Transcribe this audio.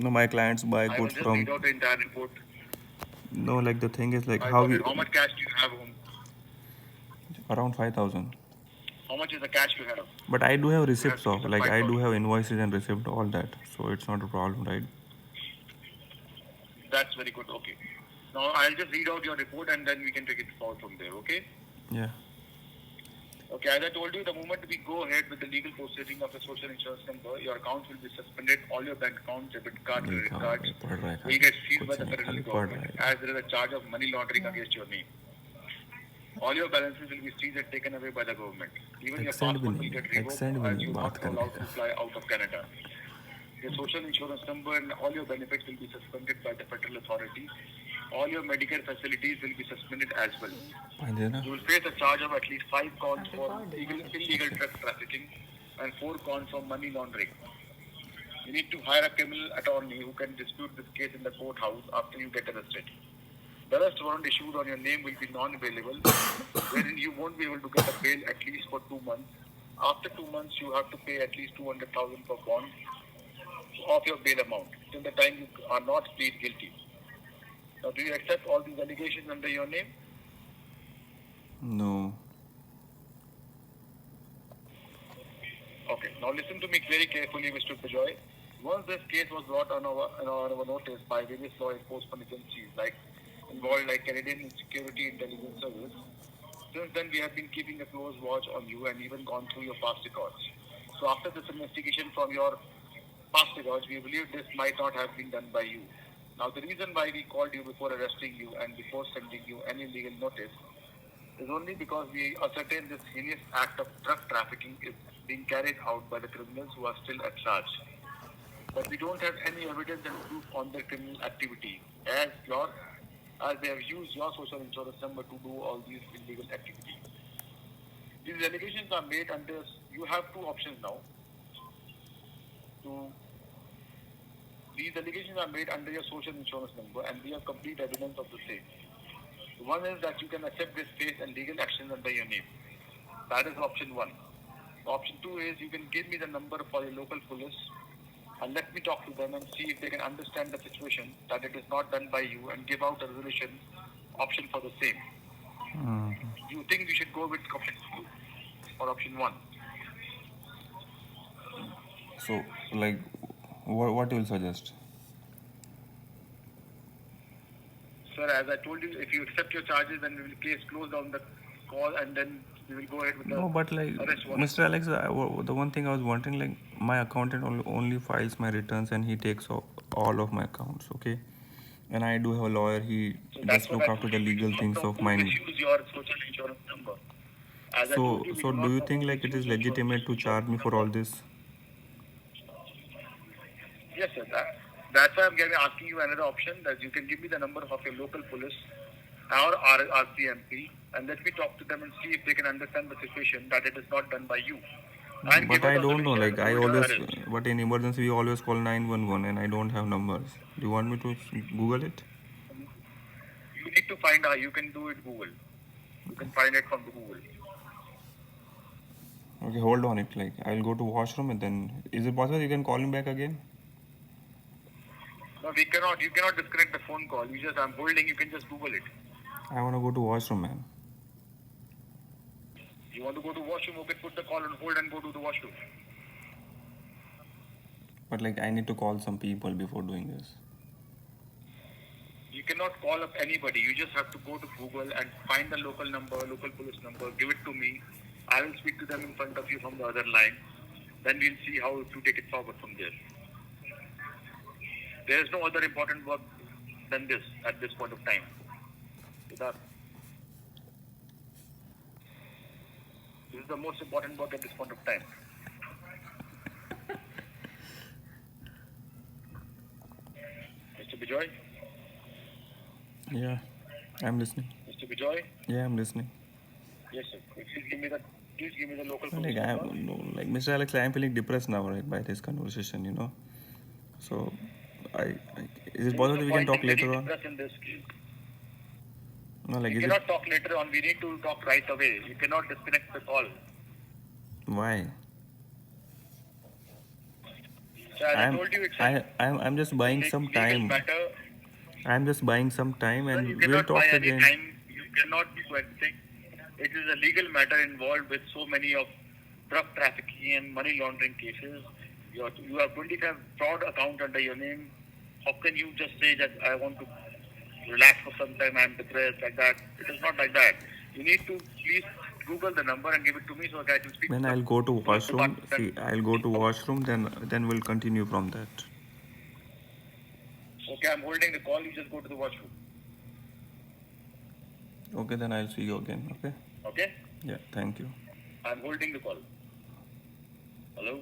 No, my clients buy I will goods just from. read out the entire report. No, like the thing is like I how got it. you How much cash do you have home? around 5,000. How much is the cash you have? But I do have You have receipts of, given like I do 5,000. have invoices and receipt, all that. So it's not a problem, right? That's very good. Okay. Now I'll just read out your report and then we can take it forward from there. Okay. Yeah. Okay. As I told you, the moment we go ahead with the legal proceeding of the social insurance number, your account will be suspended. All your bank accounts, debit card, नहीं credit था cards भाई पढ़ रहा है will खाली get seized by कुछ the नहीं federal खाली पढ़ government रहा है as there is a charge of money laundering against your name. All your balances will be seized and taken away by the government. Even your accent भी passport will नहीं get है revoked accent भी as नहीं you है are बात not करने allowed का to fly out of Canada. Your social insurance number and all your benefits will be suspended by the federal authority. All your Medicare facilities will be suspended as well. Fine देना You will face a charge of at least 5 counts for illegal drug trafficking and 4 counts for money laundering. You need to hire a criminal attorney who can dispute this case in the courthouse after you get arrested. The arrest warrant issued on your name will be non-available, wherein you won't be able to get a bail at least for 2 months. After 2 months, you have to pay at least 200,000 per bond of your bail amount till the time you are not plead guilty. Now, do you accept all these allegations under your name? No. Okay. Now listen to me very carefully, Mr. Bijoy. Once this case was brought on our notice by various law enforcement agencies involved like Canadian Security Intelligence Service, since then we have been keeping a close watch on you and even gone through your past records. So after this investigation from your past records, we believe this might not have been done by you. Now the reason why we called you before arresting you and before sending you any legal notice is only because we ascertain this heinous act of drug trafficking is being carried out by the criminals who are still at large. But we don't have any evidence and proof on their criminal activity as they have used your social insurance number to do all these illegal activities. These allegations are made under you have two options now. To these allegations are made under your social insurance number and we have complete evidence of the same. One is that you can accept this case and legal action under your name. That is option one. Option two is you can give me the number for your local police and let me talk to them and see if they can understand the situation that it is not done by you and give out a resolution option for the same. Do you think we should go with option two or option one? So like what you will suggest? Sir, as I told you, if you accept your charges, then we will case close down the call and then we will go ahead with the No, but like arrest warrant. Mr. Alex, the one thing I was wondering, like my accountant only files my returns and he takes all of my accounts, okay? And I do have a lawyer. He So that's just what look I after told the you. We do legal things not of know who mine. misuse your social insurance number. As I told you, we So do do not you know think who like it is misuse your legitimate to charge insurance me for all number. this? Yes, sir. That's why I'm asking you another option that you can give me the number of your local police or RCMP and let me talk to them and see if they can understand the situation that it is not done by you. And But give us I a don't know. resolution Like and I hold your always, arrest. but in emergency we always call 911, and I don't have numbers. Do you want me to Google it? You need to find out. You can do it Google. You can find it from the Google. Okay, hold on it. Like I'll go to washroom and then is it possible you can call me back again? No, we cannot. You cannot disconnect the phone call. I'm holding. You can just Google it. I want to go to washroom, man. You want to go to washroom? Okay, put the call on hold and go to the washroom. But like I need to call some people before doing this. You cannot call up anybody. You just have to go to Google and find the local number, local police number, give it to me. I will speak to them in front of you from the other line. Then we'll see how to take it forward from there. There is no other important work than this at this point of time. Siddharth, this is the most important work at this point of time. Mr. Bijoy? Yeah, I'm listening. Mr. Bijoy? Yeah, I'm listening. Yes, sir. Please give me the local Like police number. like Mr. Alex, I'm feeling depressed now, right, by this conversation, you know. So, is it possible we can talk later on? In this case. No, like You is it? cannot talk later on. We need to talk right away. You cannot disconnect the call. Why? So as I I'm told you, it's I'm just buying some legal time. matter. I'm just buying some time, Well, and you we'll cannot buy talk any again. time. You cannot do anything. It is a legal matter involved with so many of drug trafficking and money laundering cases. You have 25 fraud account under your name. How can you just say that I want to relax for some time, I'm depressed, like that? It is not like that. You need to please Google the number and give it to me so that I can speak Then to the I'll go to police washroom. department. See, I'll go to washroom. Then we'll continue from that. Okay, I'm holding the call. You just go to the washroom. Okay, then I'll see you again. Okay. Okay? Yeah. Thank you. I'm holding the call. Hello?